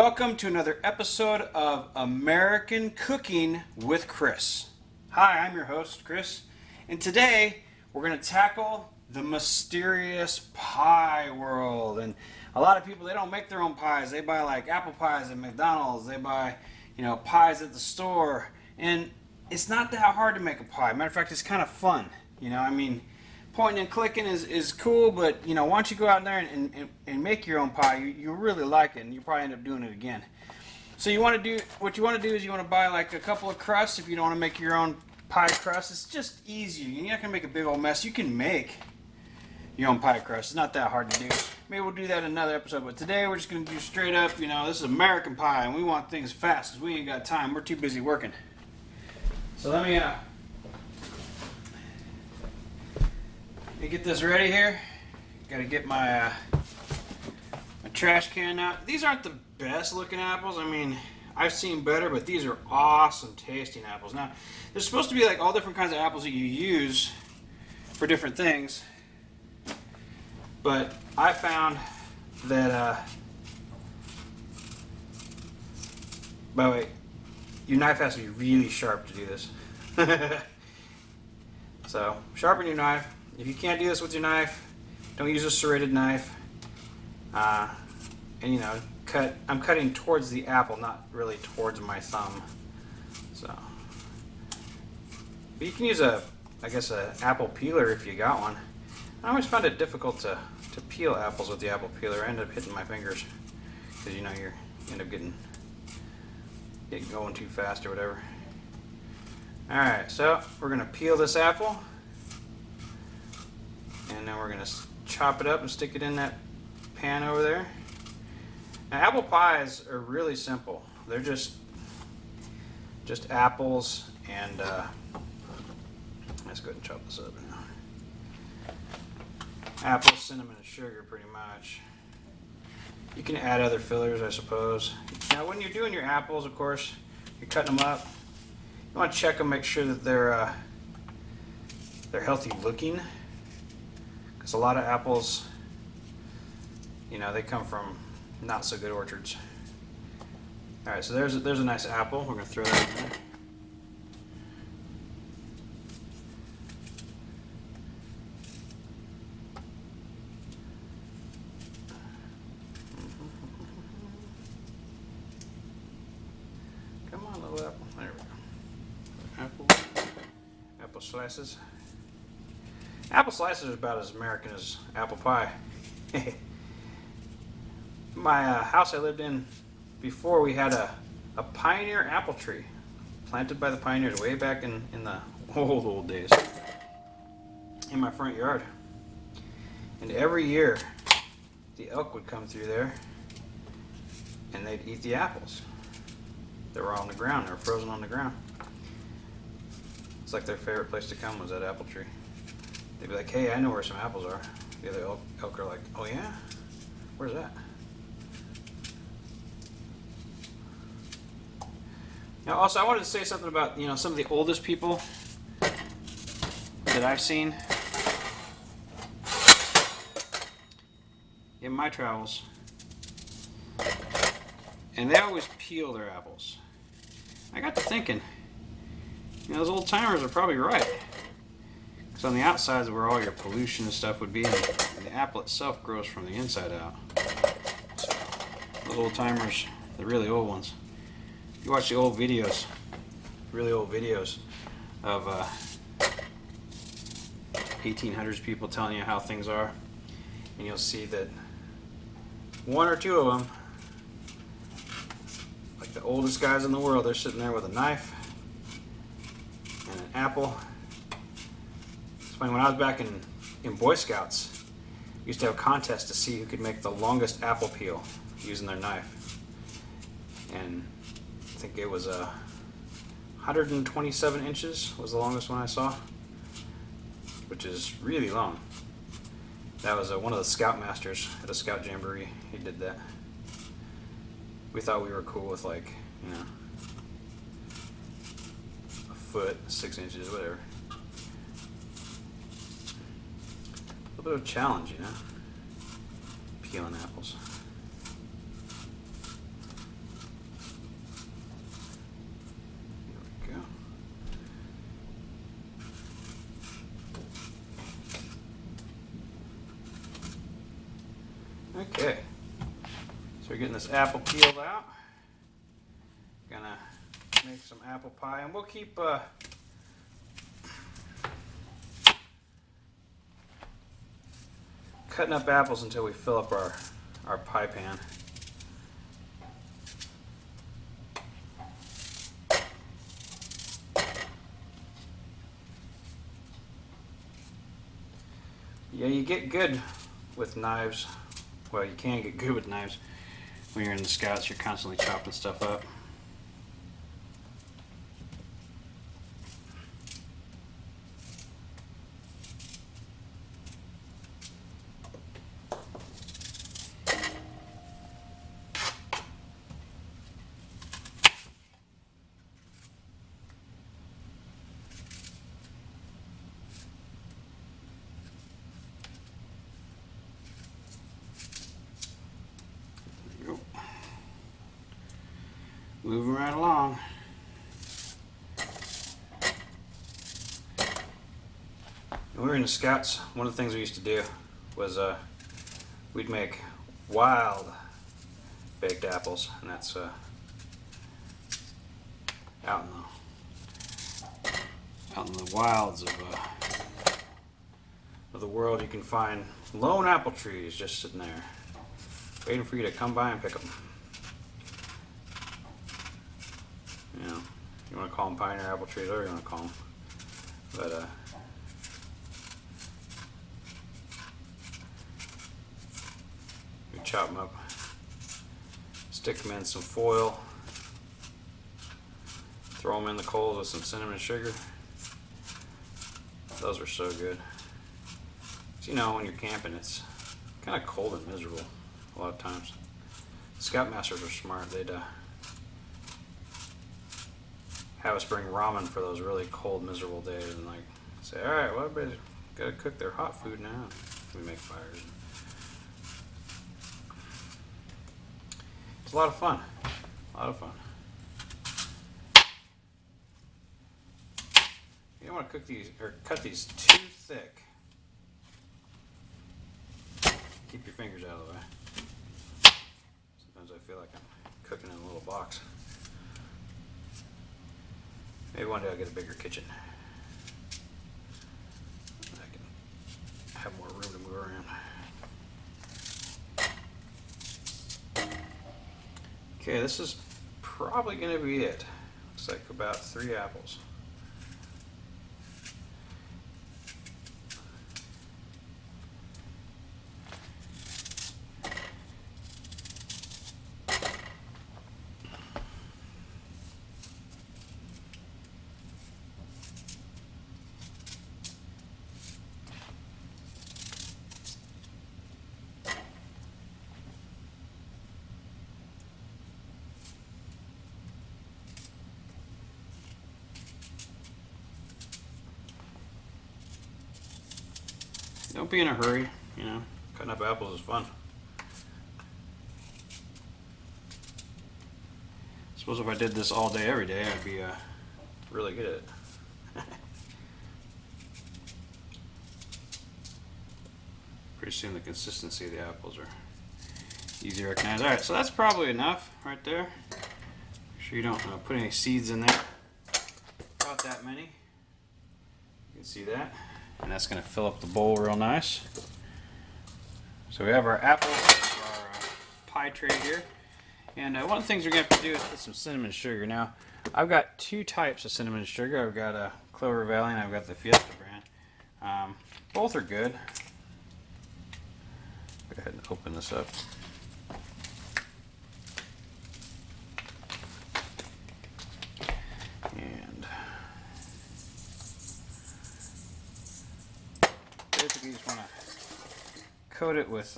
Welcome to another episode of American Cooking with Chris. Hi, I'm your host, Chris, and today we're going to tackle the mysterious pie world. And a lot of people, they don't make their own pies. They buy like apple pies at McDonald's. They buy, pies at the store. And it's not that hard to make a pie. Matter of fact, it's kind of fun. Pointing and clicking is cool, but once you go out there and make your own pie, you really like it, and you probably end up doing it again. So what you want to do is you want to buy like a couple of crusts if you don't want to make your own pie crust. It's just easier. You're not gonna make a big old mess. You can make your own pie crust. It's not that hard to do. Maybe we'll do that in another episode, but today we're just gonna do straight up. This is American pie, and we want things fast because we ain't got time. We're too busy working. So let me get this ready here. Got to get my trash can out. These aren't the best looking apples. I've seen better, but these are awesome tasting apples. Now, there's supposed to be like all different kinds of apples that you use for different things, but I found that by the way, your knife has to be really sharp to do this. So sharpen your knife. If you can't do this with your knife, don't use a serrated knife. I'm cutting towards the apple, not really towards my thumb. So, but you can use a apple peeler if you got one. I always found it difficult to peel apples with the apple peeler. I end up hitting my fingers because you end up getting going too fast or whatever. All right, so we're gonna peel this apple. And then we're going to chop it up and stick it in that pan over there. Now, apple pies are really simple. They're just apples and let's go ahead and chop this up now. Apples, cinnamon, and sugar pretty much. You can add other fillers, I suppose. Now, when you're doing your apples, of course, you're cutting them up. You want to check them, make sure that they're healthy looking. A lot of apples, they come from not so good orchards. All right, so there's a nice apple. We're gonna throw that in there. Come on, little apple. There we go. Apple slices. Apple slices are about as American as apple pie. My house I lived in before, we had a pioneer apple tree planted by the pioneers way back in the old days in my front yard. And every year the elk would come through there and they'd eat the apples. They were on the ground, they were frozen on the ground. It's like their favorite place to come was that apple tree. They'd be like, hey, I know where some apples are. The other elk are like, oh yeah? Where's that? Now also I wanted to say something about some of the oldest people that I've seen in my travels. And they always peel their apples. I got to thinking, those old timers are probably right. So on the outside is where all your pollution and stuff would be, and the apple itself grows from the inside out. So those old timers, the really old ones. You watch the old videos, really old videos of 1800s people telling you how things are, and you'll see that one or two of them, like the oldest guys in the world, they're sitting there with a knife and an apple. When I was back in Boy Scouts, we used to have a contest to see who could make the longest apple peel using their knife. And I think it was 127 inches was the longest one I saw, which is really long. That was one of the scoutmasters at a scout jamboree. He did that. We thought we were cool with a foot, 6 inches, whatever. A little bit of a challenge, peeling apples. Okay, so we're getting this apple peeled out. Gonna make some apple pie, and we'll keep cutting up apples until we fill up our pie pan. Yeah, you get good with knives. Well, you can get good with knives when you're in the Scouts. You're constantly chopping stuff up. Moving right along. When we were in the Scouts, one of the things we used to do was we'd make wild baked apples, and that's out in the wilds of the world. You can find lone apple trees just sitting there, waiting for you to come by and pick them. You know, you want to call them pioneer apple trees, whatever you want to call them. But we chop them up, stick them in some foil, throw them in the coals with some cinnamon and sugar. Those were so good. So, you know, when you're camping, it's kind of cold and miserable a lot of times. Scoutmasters are smart. They'd have us bring ramen for those really cold, miserable days, and like say, all right, well, everybody's got to cook their hot food now. We make fires. It's a lot of fun. A lot of fun. You don't want to cook these or cut these too thick. Keep your fingers out of the way. Sometimes I feel like I'm cooking in a little box. Maybe one day I'll get a bigger kitchen. I can have more room to move around. Okay, this is probably going to be it. Looks like about 3 apples. Don't be in a hurry, you know, cutting up apples is fun. Suppose if I did this all day, every day, I'd be really good at it. Pretty soon the consistency of the apples are easy to recognize. Alright, so that's probably enough right there. Make sure you don't put any seeds in there. About that many. You can see that. And that's going to fill up the bowl real nice. So we have our apples, our pie tray here. And one of the things we're going to have to do is put some cinnamon sugar. Now, I've got 2 types of cinnamon sugar. I've got a Clover Valley and I've got the Fiesta brand. Both are good. Go ahead and open this up. And basically you just want to coat it with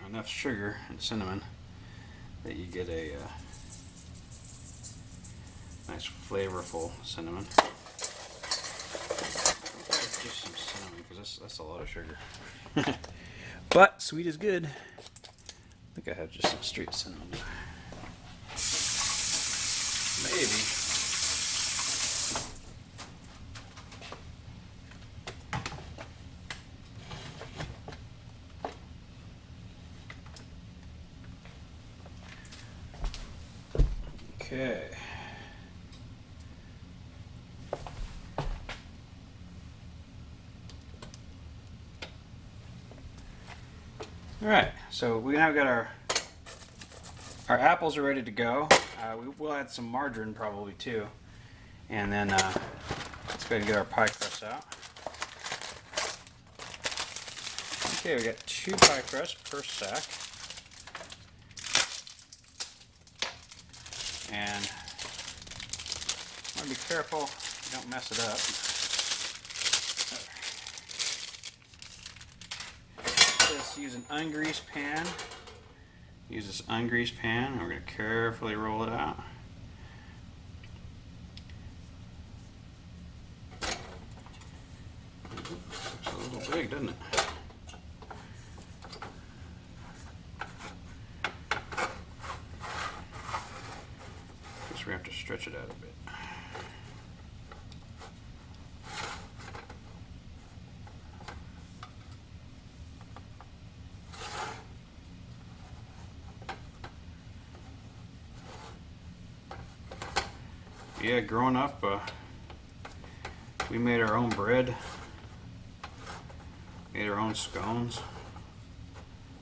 enough sugar and cinnamon that you get a nice flavorful cinnamon. Just some cinnamon because that's a lot of sugar. But sweet is good. I think I have just some straight cinnamon. Maybe. Okay. All right, so we now got our apples are ready to go. We will add some margarine probably too, and then let's go ahead and get our pie crust out. Okay, we got 2 pie crusts per sack, and I want to be careful you don't mess it up. Just use an ungreased pan. Use this ungreased pan, and we're going to carefully roll it out. Looks a little big, doesn't it? Guess we have to stretch it out a bit. Yeah, growing up, we made our own bread, made our own scones.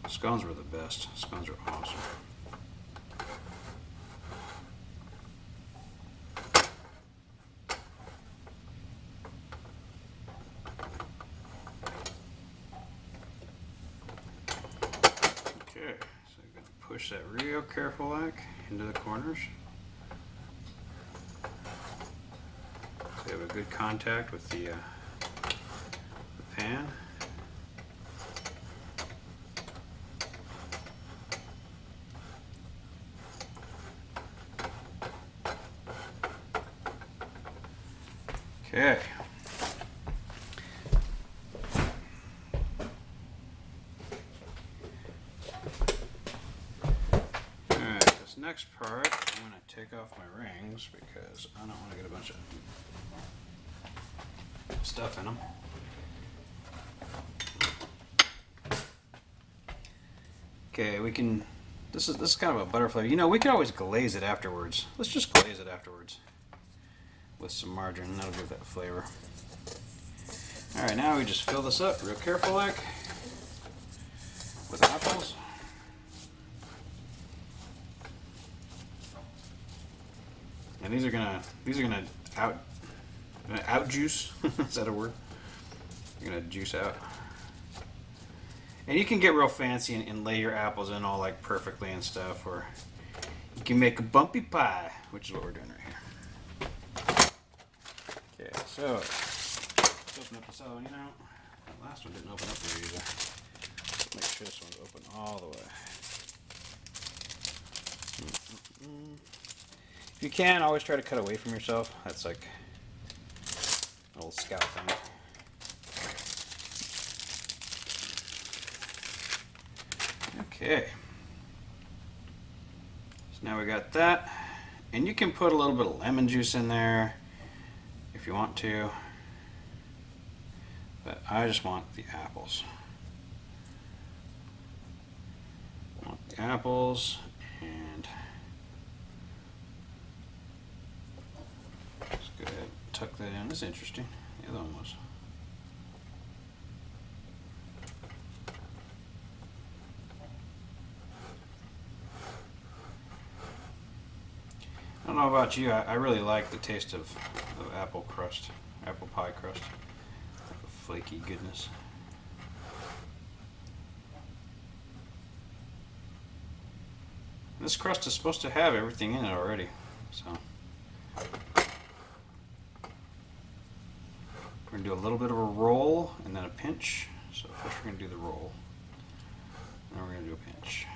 Scones were the best. Scones are awesome. Okay, so I'm going to push that real careful like into the corners. We have a good contact with the pan. Okay. Alright, this next part, I'm going to take off my rings because I don't want to get a bunch of stuff in them. Okay, we can. This is kind of a butterfly. You know, we could always glaze it afterwards. Let's just glaze it afterwards with some margarine. That'll give that flavor. All right, now we just fill this up real careful, like with apples. And these are gonna out juice. Is that a word? You're gonna juice out. And you can get real fancy and lay your apples in all like perfectly and stuff, or you can make a bumpy pie, which is what we're doing right here. Okay, so let's open up this. Oh, you know, that last one didn't open up there either. Let's make sure this one's open all the way. If you can, always try to cut away from yourself. That's like a little scout thing. Okay, so now we got that, and you can put a little bit of lemon juice in there if you want to, but I just want the apples. I want the apples, and let's go ahead and tuck that in. This is interesting. The other one was. I don't know about you, I really like the taste of apple crust, apple pie crust. Flaky goodness. This crust is supposed to have everything in it already, so we're going to do a little bit of a roll and then a pinch. So first we're going to do the roll, and then we're going to do a pinch.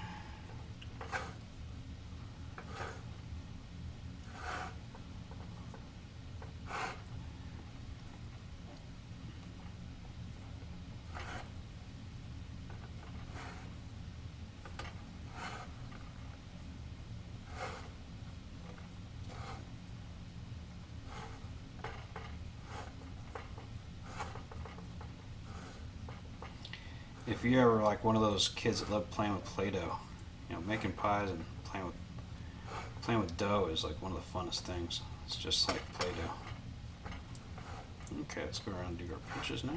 if you're ever like one of those kids that love playing with Play-Doh, you know, making pies and playing with dough is like one of the funnest things. It's just like Play-Doh. Okay, let's go around and do our pinches now.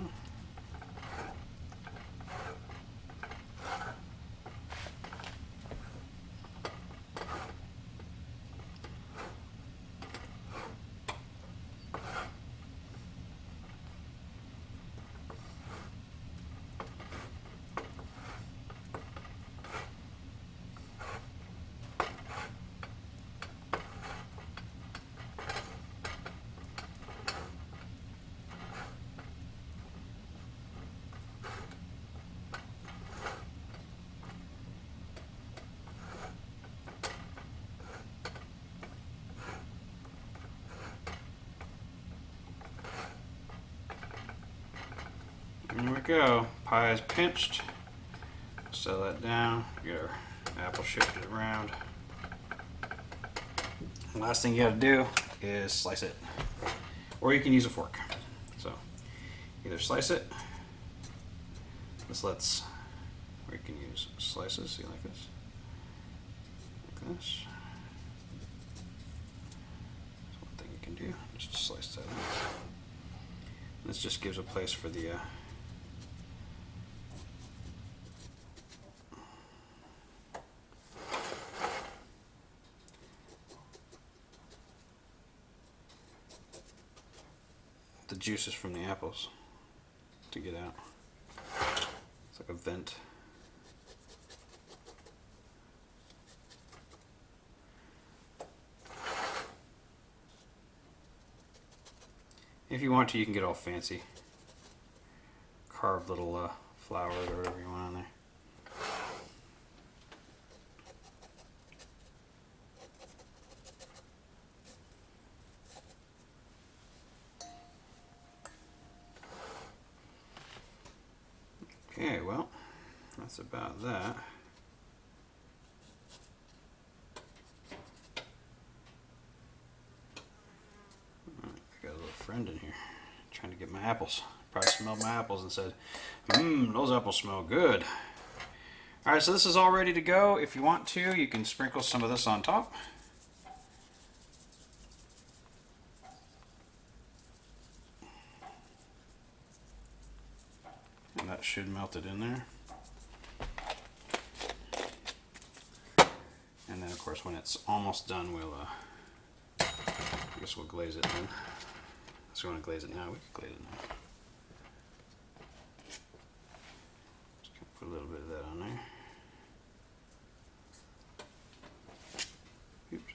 There we go. Pie is pinched. Set that down. Get our apple shifted around. The last thing you gotta do is slice it. Or you can use a fork. So either slice it. Or you can use slices, see, like this. Like this. That's one thing you can do. Just slice that out. This just gives a place for the juices from the apples to get out. It's like a vent. If you want to, you can get all fancy. Carved little flowers or whatever you want on there. Okay, well, that's about that. I got a little friend in here trying to get my apples. Probably smelled my apples and said, those apples smell good. Alright, so this is all ready to go. If you want to, you can sprinkle some of this on top. And that should melt it in there. And then of course when it's almost done, we'll I guess we'll glaze it in. So we want to glaze it now, we can glaze it now. Just put a little bit of that on there. Oops.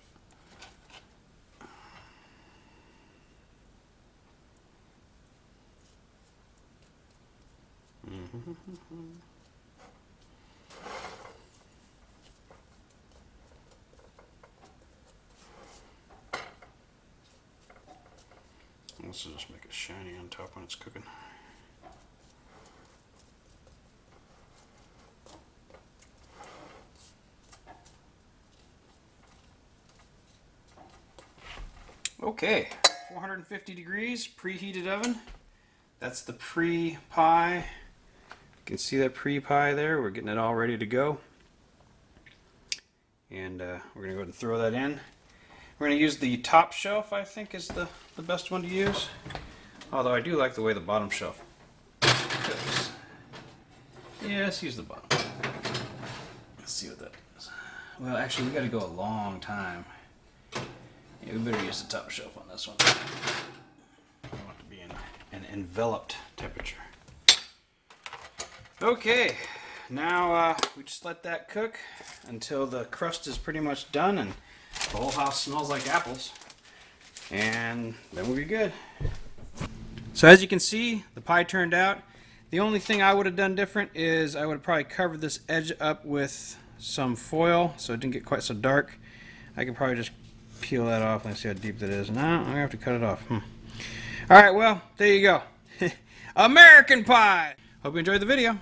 This will just make it shiny on top when it's cooking. Okay, 450 degrees, preheated oven. That's the pre-pie. You can see that pre-pie there. We're getting it all ready to go. And we're going to go ahead and throw that in. We're going to use the top shelf, I think, is the best one to use. Although I do like the way the bottom shelf cooks. Yeah, let's use the bottom. Let's see what that is. Well, actually, we got to go a long time. Yeah, we better use the top shelf on this one. I want it to be in an enveloped temperature. Okay, now we just let that cook until the crust is pretty much done and the whole house smells like apples, and then we'll be good. So as you can see, the pie turned out. The only thing I would have done different is I would have probably covered this edge up with some foil so it didn't get quite so dark. I could probably just peel that off. Let's see how deep that is. No, I'm going to have to cut it off. Alright, well, there you go. American pie! Hope you enjoyed the video.